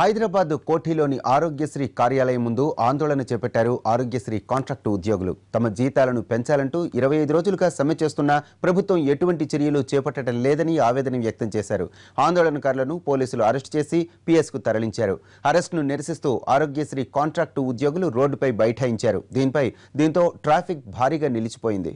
హైదరాబాద్ కోఠీలోని ఆరోగ్యశ్రీ కార్యాలయం ముందు ఆందోళన చేపట్టారు ఆరోగ్యశ్రీ కాంట్రాక్టు ఉద్యోగులు. తమ జీతాలను పెంచాలంటూ 25 రోజులుగా సమ్మె చేస్తున్న ప్రభుత్వం ఎటువంటి చర్యలు చేపట్టడం లేదని ఆవేదన వ్యక్తం చేశారు. ఆందోళనకారులను పోలీసులు అరెస్టు చేసి పిఎస్కు తరలించారు. అరెస్టును నిరసిస్తూ ఆరోగ్యశ్రీ కాంట్రాక్టు ఉద్యోగులు రోడ్డుపై బైఠాయించారు. దీంతో ట్రాఫిక్ భారీగా నిలిచిపోయింది.